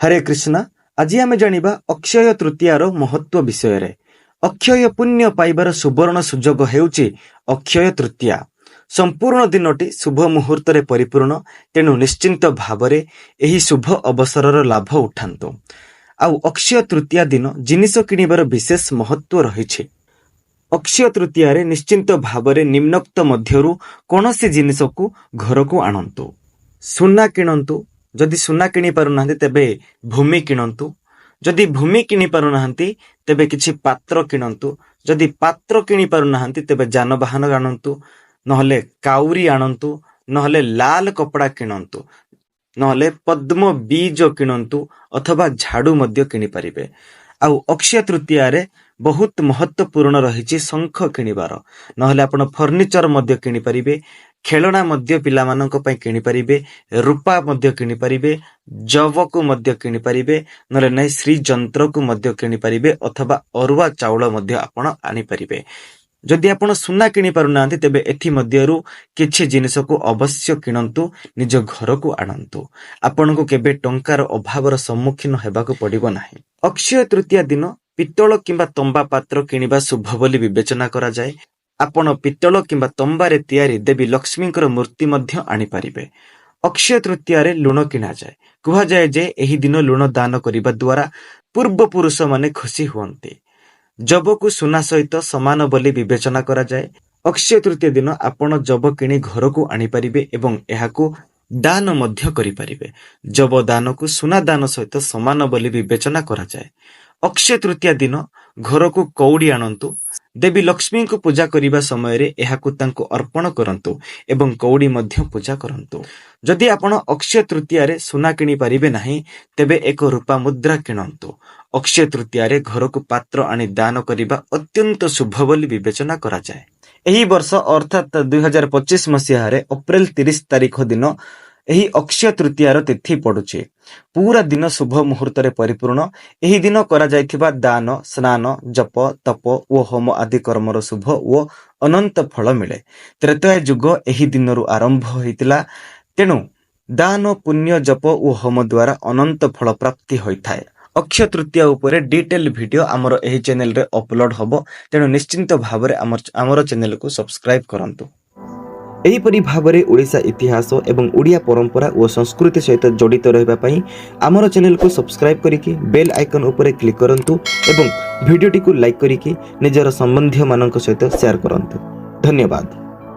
हरे कृष्ण। आज आम जानिबा अक्षय तृतीयार महत्व विषय। अक्षय पुण्य पाइबार सुवर्ण सुजोग हेउची अक्षय तृतीया। संपूर्ण दिनटी शुभ मुहूर्त परिपूर्ण, तेणु निश्चिंत भावरे एही शुभ अवसरर लाभ उठांतु। आउ अक्षय तृतीया दिन जिनिस किणिबार विशेष महत्व रही। अक्षय तृतीया रे निश्चिंत भावरे निम्नोक्त मध्यरु कोनोसी जिनिस को घर को आणंतु। सुना किणंतु, जदि सुना किणी पारु नाहंती तेबे भूमि किणंतु, जदि भूमि किणी पारु नाहंती तेबे किछि पात्र किणंतु, जदि पात्र किणी पारु नाहंती तेबे जानवाहन आणंतु, नहले काउरी आणंतु, नहले लाल कपड़ा किणंतु, नहले पद्म बीज किणंतु अथवा झाड़ू मध्य किणी परिबे। आउ अक्षय तृतीया रे बहुत महत्वपूर्ण रही शंख किणिबार, नहले आपण फर्निचर मध्य किणी परिबे, खेलना मध्य पिला मानक पई किणी परिबे, रूपा मध्य किणी परिबे, जव को मध्य किणी परिबे, नहले नै श्री जंत्र को मध्य किणी परिबे अथवा अरुआ चाउल मध्य आपण आनी परिबे। जदि आपण सुना किणी पारु नांती तेबे एथि मध्यरु किछि जिनिस को अवश्य किणंतु, निज घर को आणंतु। आपण को केबे टंकार अभावर सम्मुखीन हेबाको पड़िबो नाही। अक्षय तृतीया दिन पित्तल किंबा तंबा पात्र किनिबा शुभ बोली विवेचना करा जाए। आपण पित्तल किंबा तंबारे तैयारी देवी लक्ष्मींकर मूर्ति मध्य आनी परिबे। अक्षय तृतीया रे लुण किना जाए। कुहा जाए जे एही दिन लुण दान करिबा द्वारा पूर्व पुरुष माने खुशी हुअन्ते। जब को सुना सहित समान बोली विवेचना करा जाए। अक्षय तृतीया दिन आपण जब किणी घर को आनी परिबे एवं एहाको दान मध्य करि परिबे। जब दान को सुना दान सहित समान बोली विवेचना करा जाए। अक्षय तृतीया दिन घर को कौड़ी आणंतु। देवी लक्ष्मी को पूजा करिबा समय रे एहाकु तांको अर्पण करंतु एवं कौड़ी मध्य पूजा करंतु। जदि आपण अक्षय तृतीया रे सुना किणी परिबे नाही तेबे एक रूपा मुद्रा किणंतु। अक्षय तृतीया रे घर को पात्र आनी दान करिबा अत्यंत शुभ बोली विवेचना करा जाए। एही वर्ष अर्थात 2025 मसीहा रे अप्रैल 30 तारिख दिन एही अक्षय तृतीयार तिथि पड़ुछि। पूरा दिन शुभ मुहूर्त रे परिपूर्ण। एही दिन करा जायथिबा दान, स्नान, जप, तप ओ होम आदि कर्मर शुभ ओ अनंत फल मिले। त्रेतया युग एही दिनरु आरंभ होइतिला, तेणु दान, पुण्य, जप ओ होम द्वारा अनंत फल प्राप्ति होइथाय। अक्षय तृतीया उपरे डिटेल वीडियो आमर एही चैनल रे अपलोड हबो, तेणु निश्चिंत भावरे आमर चैनल को सब्सक्राइब करंतु। एहीपरि भावरे ओडिशा इतिहास एवं ओडिया परंपरा और संस्कृति सहित जड़ित रहबा पई आमर चैनल को सब्सक्राइब करिकि बेल आइकन उपरे क्लिक करंतु एवं वीडियोटी को लाइक करिकि निजर संबंधी मानक सहित शेयर करंतु। धन्यवाद।